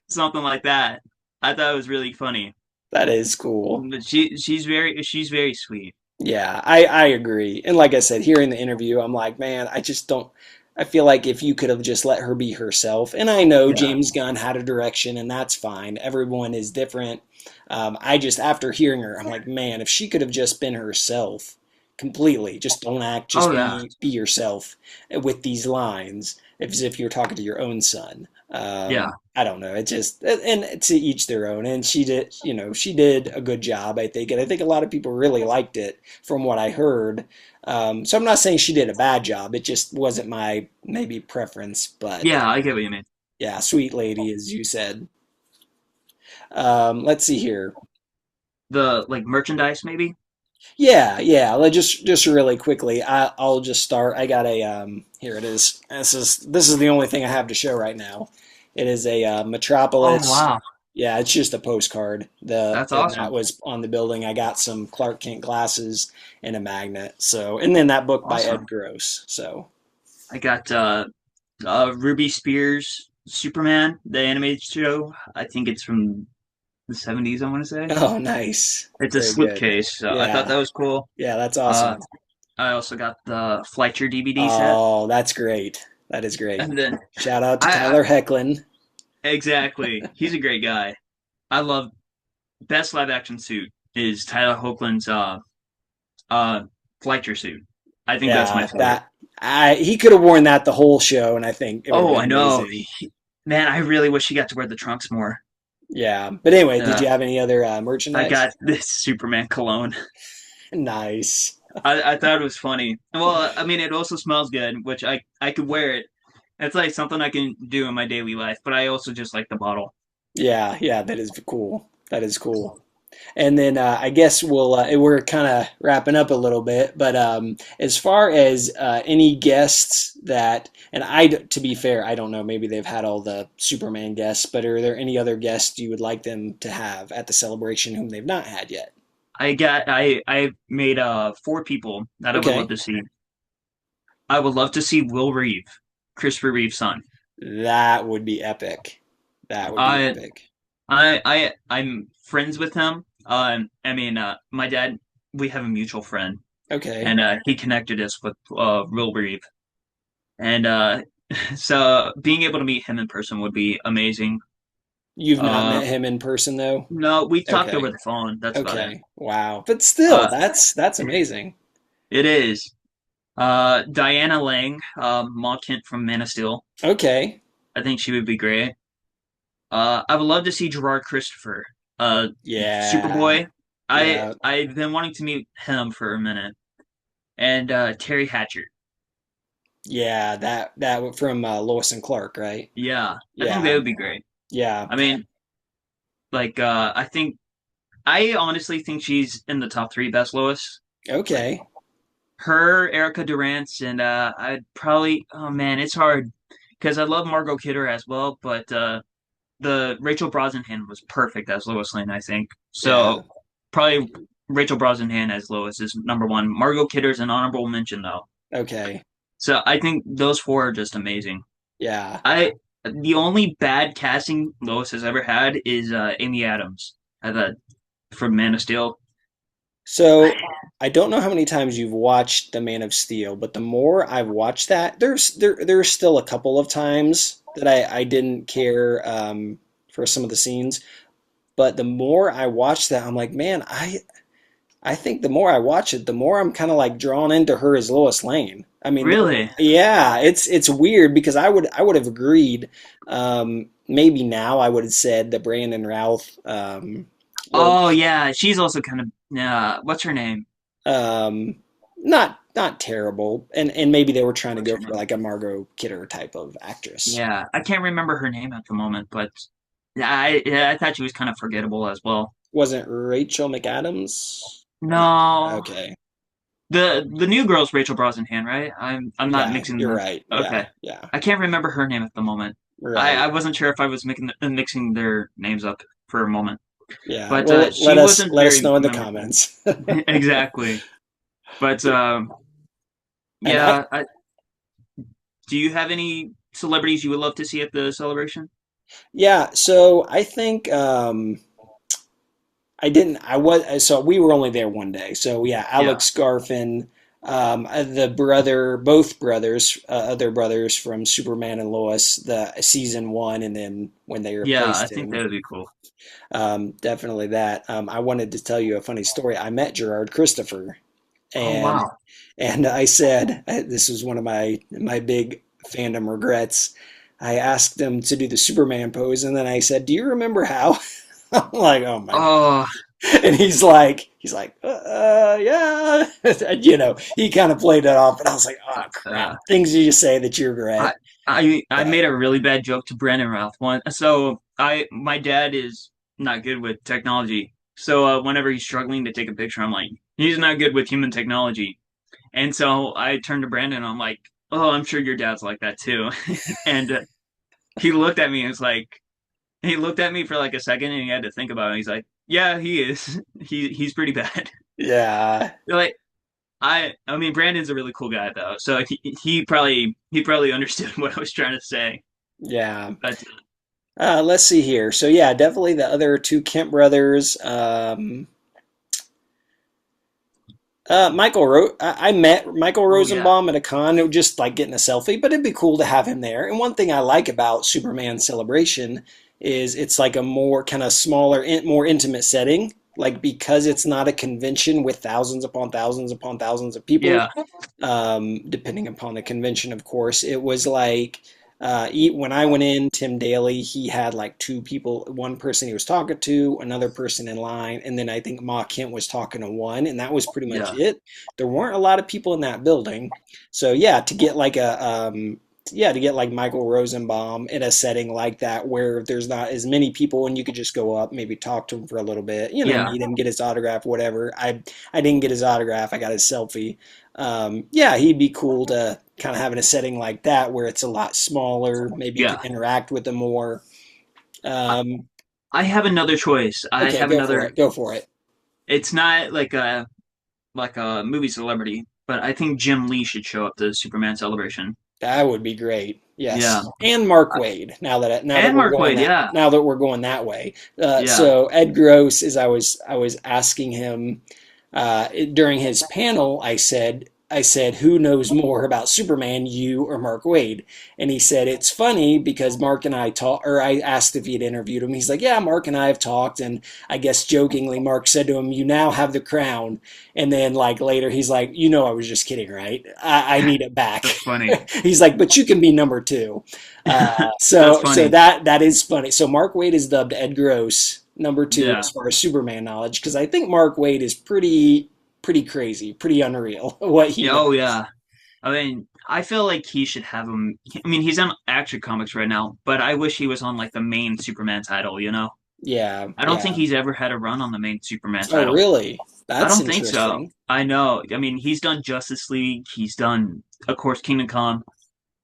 something like that. I thought it was really funny. That is cool. But she's very sweet. Yeah, I agree. And like I said, hearing the interview, I'm like, man, I just don't. I feel like if you could have just let her be herself, and I know Yeah. James Gunn had a direction, and that's fine. Everyone is different. I just, after hearing her, I'm like, man, if she could have just been herself completely, just don't act, Oh just yeah. be yourself with these lines, as if you're talking to your own son. Yeah. I don't know. It just, and to each their own. And she did, she did a good job, I think. And I think a lot of people really liked it from what I heard. So I'm not saying she did a bad job. It just wasn't my maybe preference. But Yeah, I get what you mean. yeah, sweet lady, as you said. Let's see here. The like merchandise maybe? Yeah, yeah. Just really quickly, I'll just start. I got a here it is. This is the only thing I have to show right now. It is a Oh Metropolis. wow, Yeah, it's just a postcard. The that's and that awesome. was on the building. I got some Clark Kent glasses and a magnet. So, and then that book by Ed Awesome. Gross. So, I got Ruby Spears Superman, the animated show. I think it's from the 70s, I want to say. oh, nice. It's a Very good. slipcase, so I thought Yeah, that was cool. yeah, that's Uh, awesome. I also got the Fleischer DVD set, Oh, that's great. That is great. and then Shout out to I Tyler Hecklin. exactly. He's a great guy. I love best live action suit is Tyler Hoechlin's uh Fleischer suit. I think that's my Yeah, favorite. that he could have worn that the whole show, and I think it would have Oh, been I know. amazing. Man, I really wish he got to wear the trunks more. Yeah, but anyway, did Uh, you have any other I merchandise? got this Superman cologne. Nice. I thought it was funny. Well, I mean, it also smells good, which I could wear it. It's like something I can do in my daily life, but I also just like the bottle. Yeah, yeah, that is cool. That is cool. And then I guess we're kind of wrapping up a little bit, but as far as any guests that, and to be fair, I don't know, maybe they've had all the Superman guests, but are there any other guests you would like them to have at the celebration whom they've not had yet? I made four people that I would love Okay, to see. I would love to see Will Reeve, Christopher Reeve's son. that would be epic. That would be I epic. I'm friends with him. I mean, my dad, we have a mutual friend, Okay. and he connected us with Will Reeve, and so being able to meet him in person would be amazing. You've not Uh, met him in person though? no, we talked over Okay. the phone. That's about it. Okay. Wow. But still, Uh, that's amazing. it is. Diana Lang, Ma Kent from Man of Steel. Okay. I think she would be great. I would love to see Gerard Christopher, uh, Yeah. Superboy. Yeah. I've been wanting to meet him for a minute, and Terry Hatcher. Yeah, that from Lois and Clark, right? Yeah, I think they Yeah. would be great. Yeah. I mean, like, I honestly think she's in the top three best Lois. Like Okay. her, Erica Durance, and I'd probably. Oh man, it's hard because I love Margot Kidder as well, but the Rachel Brosnahan was perfect as Lois Lane, I think. Yeah. So probably Rachel Brosnahan as Lois is number one. Margot Kidder's an honorable mention though. Okay. So I think those four are just amazing. Yeah. I the only bad casting Lois has ever had is Amy Adams at the from Man of Steel. So I don't know how many times you've watched The Man of Steel, but the more I've watched that, there's still a couple of times that I didn't care for some of the scenes. But the more I watch that, I'm like, man, I think the more I watch it, the more I'm kind of like drawn into her as Lois Lane. I mean, Really? yeah, it's weird because I would have agreed. Maybe now I would have said that Brandon Routh were Oh yeah, she's also kind of what's her name? um, not terrible, and maybe they were trying to What's go her for name? like a Margot Kidder type of actress. Yeah, I can't remember her name at the moment, but I thought she was kind of forgettable as well. Wasn't Rachel McAdams? Or No, okay, the new girl's Rachel Brosnahan, right? I'm not yeah, mixing you're them. right. Yeah, Okay, yeah, I can't remember her name at the moment. I right. wasn't sure if I was mixing their names up for a moment, Yeah. but Well, she wasn't let us very know in the memorable. comments. Exactly. But And I yeah, do you have any celebrities you would love to see at the celebration? Yeah, so I think I didn't I was so we were only there one day. So yeah, Yeah, Alex Garfin, the brother, both brothers, other brothers from Superman and Lois, the season one, and then when they yeah, I replaced think that him, would be cool. definitely that. I wanted to tell you a funny story. I met Gerard Christopher, Oh and wow. I said this was one of my big fandom regrets. I asked him to do the Superman pose, and then I said, "Do you remember how?" I'm like, "Oh my God." Oh And he's like, yeah. And, he kind of played it off, and I was like, oh crap. uh, Things you say that you regret. I I But made a really bad joke to Brandon Routh one. So I my dad is not good with technology, whenever he's struggling to take a picture, I'm like, he's not good with human technology. And so I turned to Brandon and I'm like, oh, I'm sure your dad's like that too. And he looked at me and was like, he looked at me for like a second and he had to think about it. He's like, yeah, he is. He's pretty bad. Yeah, Like I mean, Brandon's a really cool guy though, so he probably understood what I was trying to say. yeah. But Let's see here. So yeah, definitely the other two Kemp brothers. I met Michael oh yeah, Rosenbaum at a con. It was just like getting a selfie, but it'd be cool to have him there. And one thing I like about Superman Celebration is it's like a more kind of smaller, more intimate setting. Like because it's not a convention with thousands upon thousands upon thousands of people, yeah, depending upon the convention, of course. It was like when I went in, Tim Daly, he had like two people, one person he was talking to, another person in line, and then I think Ma Kent was talking to one, and that was pretty much yeah, it. There weren't a lot of people in that building. So yeah, to get like Michael Rosenbaum in a setting like that where there's not as many people and you could just go up, maybe talk to him for a little bit, yeah. meet him, get his autograph, whatever. I didn't get his autograph, I got his selfie. Yeah, he'd be cool to kind of have in a setting like that where it's a lot smaller. Maybe you Yeah. could interact with them more. I, Um, I have another choice. I okay, have go for another. it. Go for it. It's not like a movie celebrity, but I think Jim Lee should show up to Superman Celebration. That would be great. Yeah, Yes, and Mark Wade. Now that and we're Mark going Waid. that Yeah, now that we're going that way. yeah. So Ed Gross, as I was asking him during his panel, I said, who knows more about Superman, you or Mark Wade? And he said, it's funny because Mark and I talked, or I asked if he had interviewed him. He's like, yeah, Mark and I have talked. And I guess jokingly, Mark said to him, you now have the crown. And then like later, he's like, I was just kidding, right? I need it back. That's funny. He's like, but you can be number two. That's So funny. that is funny. So Mark Wade is dubbed Ed Gross number two Yeah. as far as Superman knowledge because I think Mark Wade is pretty crazy, pretty unreal what he Yeah. knows. Oh yeah. I mean, I feel like he should have him. I mean, he's on Action Comics right now, but I wish he was on like the main Superman title. Yeah, I don't think yeah. he's ever had a run on the main Superman Oh, title. really? I That's don't think so. interesting. I know. I mean, he's done Justice League. He's done, of course, Kingdom Come.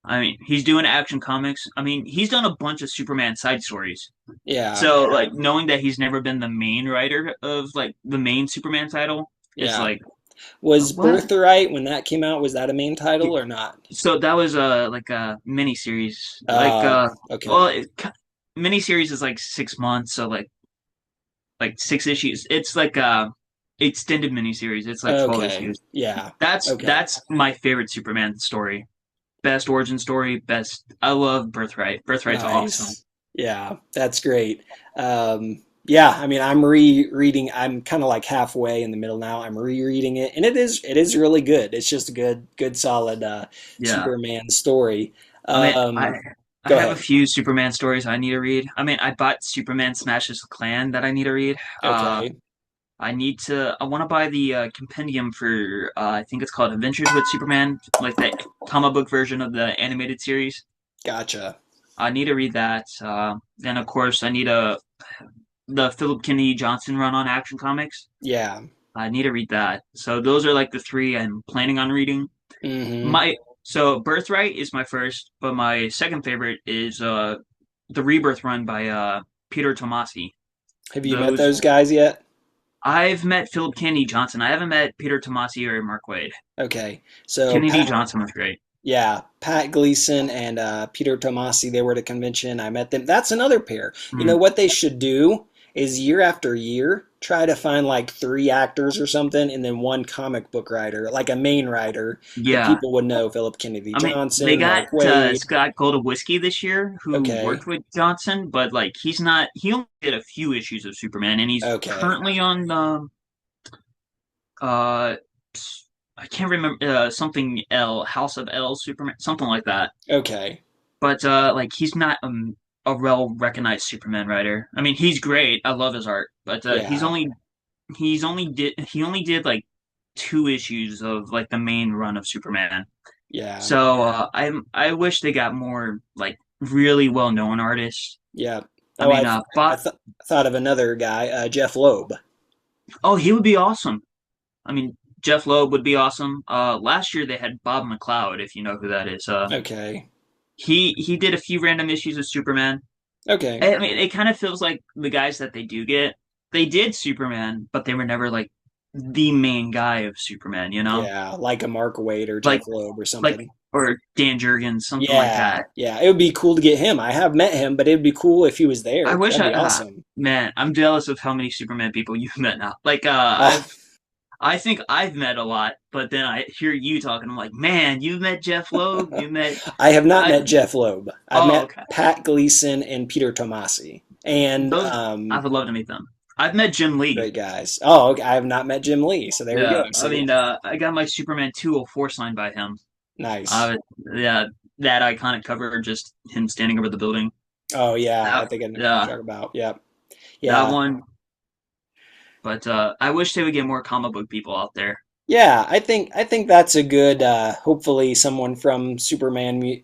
I mean, he's doing Action Comics. I mean, he's done a bunch of Superman side stories. Yeah, So, like, knowing that he's never been the main writer of like the main Superman title, it's yeah. like, Was what? Birthright when that came out? Was that a main title or not? So that was like a mini series. Well, Okay. mini series is like 6 months, so like 6 issues. It's like extended mini series. It's like 12 Okay. issues. Yeah. That's Okay. that's my favorite Superman story. Best origin story. Best. I love Birthright. Birthright's awesome. Nice. Yeah, that's great. Yeah, I mean, I'm rereading. I'm kind of like halfway in the middle now. I'm rereading it, and it is really good. It's just a good solid Yeah. Superman story. I mean, I Um, I Go have a ahead. few Superman stories I need to read. I mean, I bought Superman Smashes the Clan that I need to read. Okay. I want to buy the compendium for, I think it's called Adventures with Superman, like the comic book version of the animated series. Gotcha. I need to read that. Then, of course, I need the Philip Kennedy Johnson run on Action Comics. Yeah. I need to read that. So those are like the three I'm planning on reading. Hmm. So Birthright is my first, but my second favorite is the Rebirth run by Peter Tomasi. Have you met Those those guys yet? I've met Philip Kennedy Johnson. I haven't met Peter Tomasi or Mark Wade. Okay. So Kennedy Pat, Johnson was great. yeah, Pat Gleason and Peter Tomasi, they were at a convention. I met them. That's another pair. You know Mm. what they should do is year after year try to find like three actors or something, and then one comic book writer, like a main writer that Yeah, people would know: Philip Kennedy I mean they Johnson, got Mark Wade. Scott Goldowski this year, who Okay. worked with Johnson, but like he's not. He only did a few issues of Superman, and he's Okay. currently on uh I can't remember something L House of L Superman, something like that. Okay. But like he's not a well recognized Superman writer. I mean, he's great. I love his art, but Yeah. he only did like 2 issues of like the main run of Superman. Yeah. So I wish they got more like really well known artists. Yeah. I Oh, mean, I thought of another guy, Jeff Loeb. Oh, he would be awesome. I mean, Jeff Loeb would be awesome. Last year they had Bob McLeod, if you know who that is. Okay. He did a few random issues of Superman. Okay. I mean, it kind of feels like the guys that they do get, they did Superman, but they were never like the main guy of Superman, you know? Yeah, like a Mark Waid or Like Jeff Loeb or like something. or Dan Jurgens, something like Yeah, that. yeah. It would be cool to get him. I have met him, but it'd be cool if he was I there. wish That'd I be awesome. man, I'm jealous of how many Superman people you've met now. Like Uh, I think I've met a lot, but then I hear you talking, I'm like, man, you met Jeff Loeb, you met I have not I met Jeff Loeb. I've oh met okay. Pat Gleason and Peter Tomasi, and Those I would love to meet them. I've met Jim Lee. great guys. Oh, okay. I have not met Jim Lee, so there we go. Yeah, So I yeah, mean, I got my Superman 204 signed by him. nice. Uh, yeah, that iconic cover, just him standing over the building. Oh yeah, I That, think I know what yeah, you're talking about. Yep. that Yeah. one. But I wish they would get more comic book people out there. Yeah, I think that's a good. Hopefully, someone from Superman,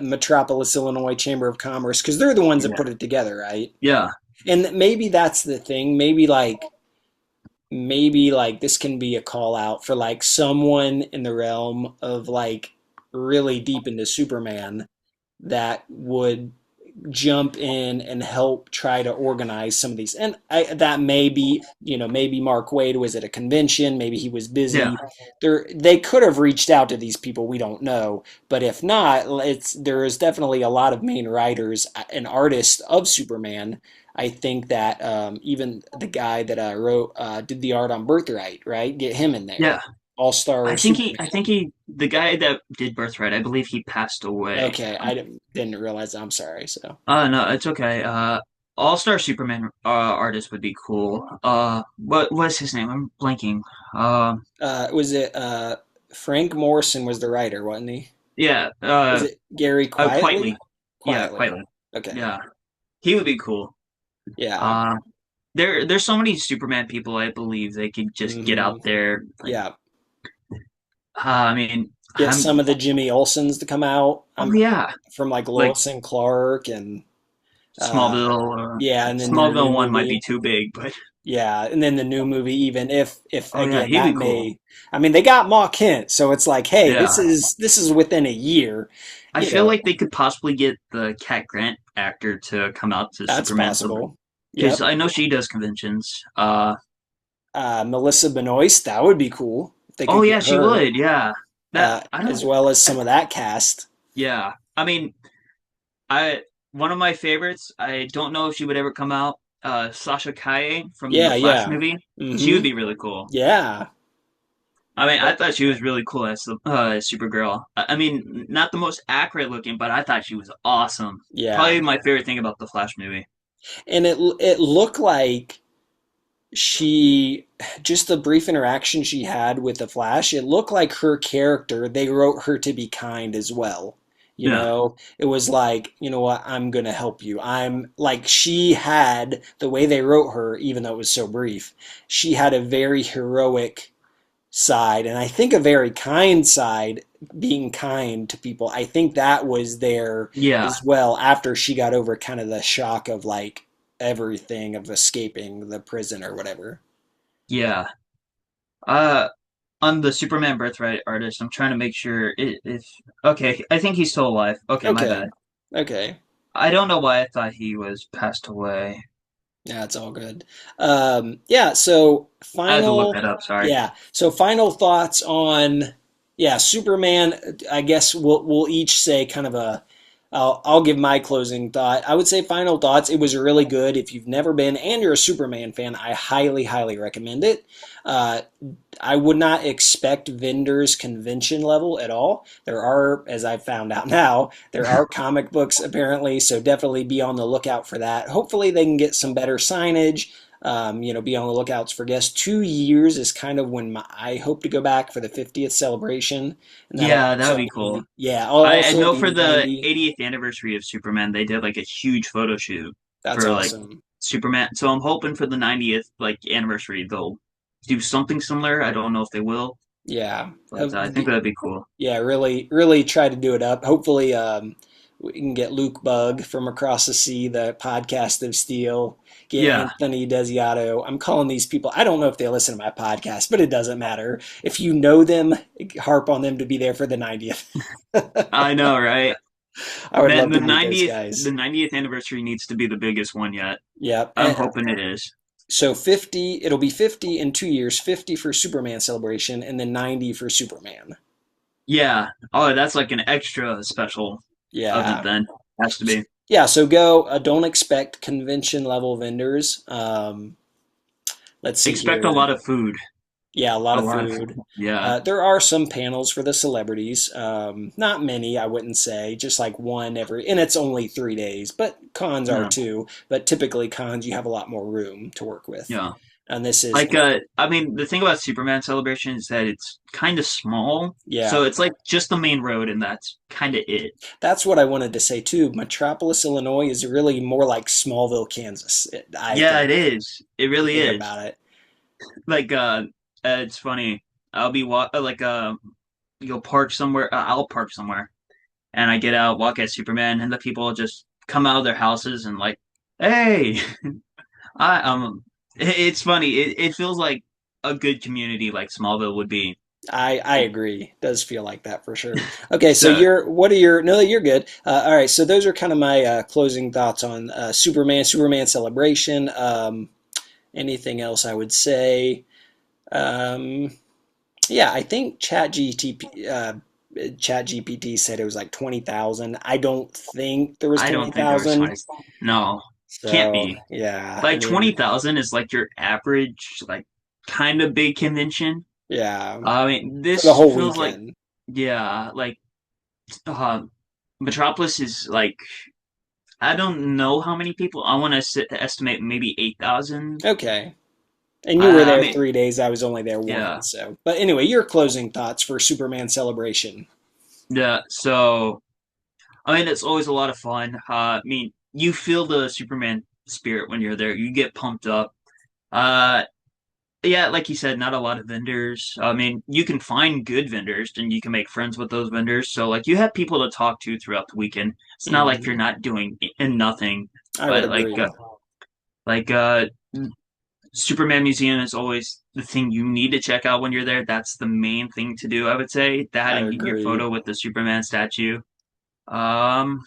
Metropolis, Illinois Chamber of Commerce, because they're the ones that Yeah, put it together, right? yeah, And maybe that's the thing. Maybe like this can be a call out for like someone in the realm of like really deep into Superman that would jump in and help try to organize some of these. And that may be, maybe Mark Waid was at a convention, maybe he was yeah, busy. They could have reached out to these people, we don't know. But if not, there is definitely a lot of main writers and artists of Superman. I think that even the guy that did the art on Birthright, right? Get him in there. yeah. All Star I Superman. think the guy that did Birthright, I believe he passed away. Okay, I didn't realize that. I'm sorry. So, No, it's okay. All Star Superman artist would be cool. What's his name? I'm blanking. Uh, was it Frank Morrison was the writer, wasn't he? yeah. Was it Gary Quietly. Quietly? Yeah, Quietly. quietly. Okay. Yeah, he would be cool. Yeah. Uh, there's so many Superman people. I believe they could just get Hmm. out there. Like, Yeah. I mean, Get I'm. some of the Jimmy Olsens to come out. Oh I'm yeah, from like like Lois and Clark and uh Smallville. yeah, and then the new Smallville one might be movie. too big, but Yeah, and then the new movie, even if oh yeah, again he'd that be cool. may, I mean, they got Ma Kent, so it's like, hey, this Yeah, is this is within a year, I you feel know, like they could possibly get the Cat Grant actor to come out to that's Superman so possible. because Yep. I know she does conventions. Melissa Benoist, that would be cool if they Oh could yeah, get she her, would. Yeah, that I as don't. well as some of that cast. Yeah, I mean, I one of my favorites. I don't know if she would ever come out. Sasha Kaye from the Yeah, Flash yeah. movie. She Hmm. would be really cool. Yeah. I mean, I Yep. thought she was really cool as the Supergirl. I mean, not the most accurate looking, but I thought she was awesome. Yeah. Probably my favorite thing about the Flash movie. And it looked like she just the brief interaction she had with the Flash, it looked like her character, they wrote her to be kind as well. Yeah, It was like, you know what, I'm gonna help you. I'm like she had the way they wrote her, even though it was so brief, she had a very heroic side, and I think a very kind side, being kind to people. I think that was there yeah, as well after she got over kind of the shock of like everything of escaping the prison or whatever. yeah. Uh, on the Superman Birthright artist, I'm trying to make sure if okay, I think he's still alive. Okay, my Okay. bad. Okay. I don't know why I thought he was passed away. Yeah, it's all good. Yeah, so I had to look that up. Sorry. final thoughts on Superman. I guess we'll each say kind of a. I'll give my closing thought. I would say final thoughts. It was really good. If you've never been and you're a Superman fan, I highly, highly recommend it. Uh, I would not expect vendors convention level at all. There are, as I've found out now, there are comic books apparently, so definitely be on the lookout for that. Hopefully, they can get some better signage. Be on the lookouts for guests. 2 years is kind of when I hope to go back for the 50th celebration, and that'll Yeah, that would also be cool. be I'll I also know be for the 90. 80th anniversary of Superman, they did like a huge photo shoot That's for like awesome. Superman. So I'm hoping for the 90th like anniversary they'll do something similar. I don't know if they will, Yeah. but I think that'd be cool. Yeah, really, really try to do it up. Hopefully, We can get Luke Bug from across the sea, the podcast of Steel. Get Yeah, Anthony Desiato. I'm calling these people. I don't know if they listen to my podcast, but it doesn't matter. If you know them, harp on them to be there for the 90th. I know, right? I would Man, love the to meet those 90th the guys. 90th anniversary needs to be the biggest one yet. Yep. I'm hoping it is. So 50, it'll be 50 in 2 years, 50 for Superman Celebration, and then 90 for Superman. Yeah. Oh, that's like an extra special event Yeah. then. Has to be. Yeah, so go, don't expect convention level vendors. Let's see Expect a here. lot of food. Yeah, a lot A of lot of food. food. Yeah. There are some panels for the celebrities. Not many, I wouldn't say, just like one every, and it's only 3 days, but cons are Yeah. too. But typically, cons, you have a lot more room to work with. Yeah. And this is, Like I mean the thing about Superman Celebration is that it's kind of small. yeah, So it's like just the main road and that's kind of it. that's what I wanted to say too. Metropolis, Illinois is really more like Smallville, Kansas, I Yeah, think. it is. It really Think is. about it. Like it's funny. I'll be like you'll park somewhere. I'll park somewhere, and I get out, walk at Superman, and the people just come out of their houses and like, hey, I It's funny. It feels like a good community, like Smallville would be. I agree. It does feel like that for sure. Okay, so So what are your, no, you're good. All right, so those are kind of my closing thoughts on Superman Celebration. Anything else I would say? Um, yeah, I think ChatGPT said it was like 20,000. I don't think there was I don't think there was 20,000. 20. No, can't So, be. yeah, I Like mean, 20,000 is like your average, like kind of big convention. yeah, I mean, for the this whole feels like weekend. yeah, like uh, Metropolis is like I don't know how many people. I want to estimate maybe 8,000. Okay. And you were I there mean, 3 days. I was only there one. yeah, So, but anyway, your closing thoughts for Superman Celebration. yeah. So I mean, it's always a lot of fun. I mean, you feel the Superman spirit when you're there. You get pumped up. Uh, yeah, like you said, not a lot of vendors. I mean, you can find good vendors and you can make friends with those vendors. So like you have people to talk to throughout the weekend. It's not like you're Hmm. not doing nothing. I would But agree. like Superman Museum is always the thing you need to check out when you're there. That's the main thing to do, I would say. That I and getting your agree. photo with the Superman statue. Um,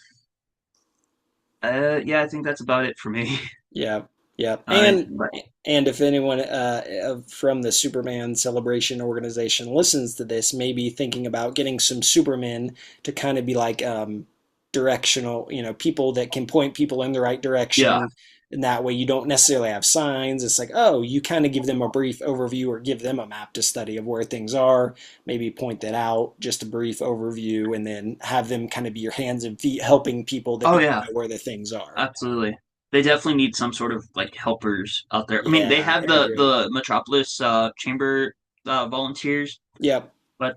yeah, I think that's about it for me. Yeah, yeah. But And if anyone from the Superman Celebration organization listens to this, maybe thinking about getting some Supermen to kind of be like directional, people that can point people in the right yeah, direction. And that way you don't necessarily have signs. It's like, oh, you kind of give them a brief overview or give them a map to study of where things are, maybe point that out, just a brief overview, and then have them kind of be your hands and feet helping people that oh don't yeah, know where the things are. absolutely. They definitely need some sort of like helpers out there. I mean, they Yeah, have I agree. the Metropolis Chamber volunteers, Yep. but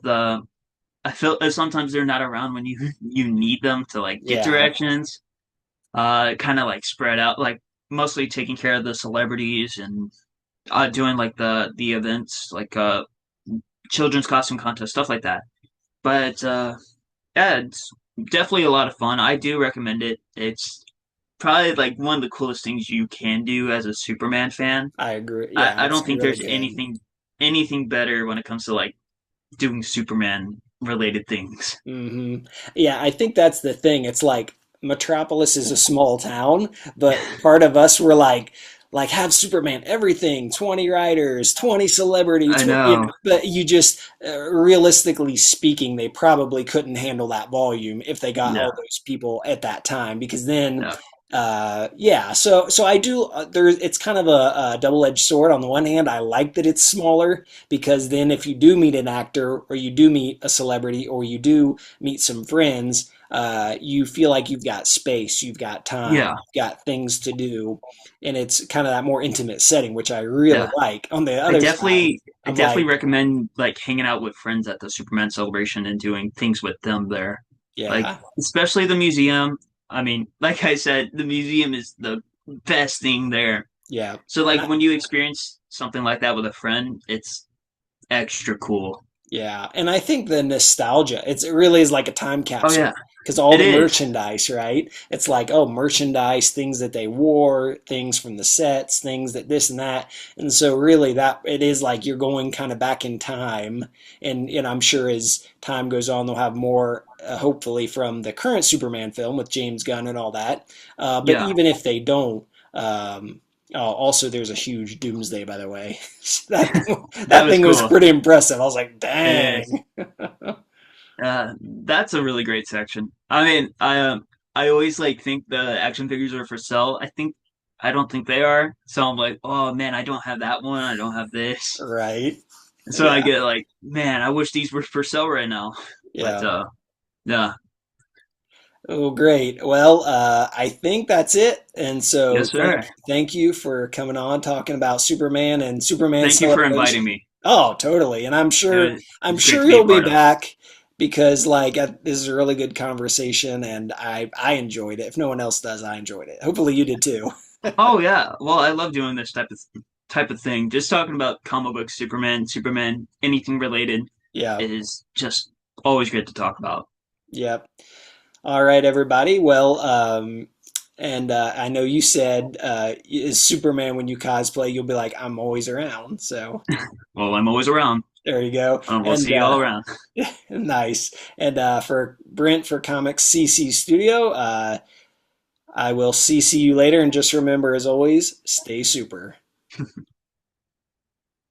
I feel sometimes they're not around when you need them to like get Yeah. directions. Kind of like spread out, like mostly taking care of the celebrities and doing like the events, like children's costume contest, stuff like that. But yeah, it's definitely a lot of fun. I do recommend it. It's probably like one of the coolest things you can do as a Superman fan. I agree. Yeah, I it's don't think really there's good. anything better when it comes to like doing Superman related things. Hmm. Yeah, I think that's the thing. It's like Metropolis is a small town, but part of us were like have Superman everything, 20 writers, 20 celebrity, I know. but you just realistically speaking, they probably couldn't handle that volume if they got Yeah. all those people at that time because then Yeah. yeah, so I do there it's kind of a double-edged sword. On the one hand, I like that it's smaller because then if you do meet an actor or you do meet a celebrity or you do meet some friends, you feel like you've got space, you've got time, Yeah. you've got things to do, and it's kind of that more intimate setting, which I really Yeah. like. On the I other side, definitely I I'm definitely like, recommend like hanging out with friends at the Superman celebration and doing things with them there. Like yeah, especially the museum. I mean, like I said, the museum is the best thing there. yeah. So And like when you experience something like that with a friend, it's extra cool. Yeah, and I think the nostalgia, it really is like a time Oh yeah, capsule because all it the is. merchandise, right? It's like, oh, merchandise, things that they wore, things from the sets, things that this and that. And so really that it is like you're going kind of back in time. And I'm sure as time goes on, they'll have more, hopefully, from the current Superman film with James Gunn and all that. But Yeah, even if they don't, oh, also, there's a huge Doomsday, by the way. that That was thing was cool. pretty impressive. I was like, It is. dang. That's a really great section. I mean, I always like think the action figures are for sale. I don't think they are. So I'm like, oh man, I don't have that one. I don't have this. Right? So I Yeah. get like, man, I wish these were for sale right now. But Yeah. yeah, Oh, great. Well, I think that's it. And so yes, sir. thank you for coming on talking about Superman and Superman Thank you for inviting Celebration. me. Oh, totally. And It I'm was great sure to be a you'll be part of. back because like this is a really good conversation and I enjoyed it. If no one else does, I enjoyed it. Hopefully you did too. Oh yeah, well, I love doing this type of thing. Just talking about comic books, Superman, anything related Yeah. is just always great to talk about. Yep. All right, everybody. Well, and I know you said is Superman when you cosplay, you'll be like, I'm always around. So Well, I'm always around. there you go. We'll And see you all around. nice. And for Brent for Comics CC Studio, I will CC you later. And just remember, as always, stay super.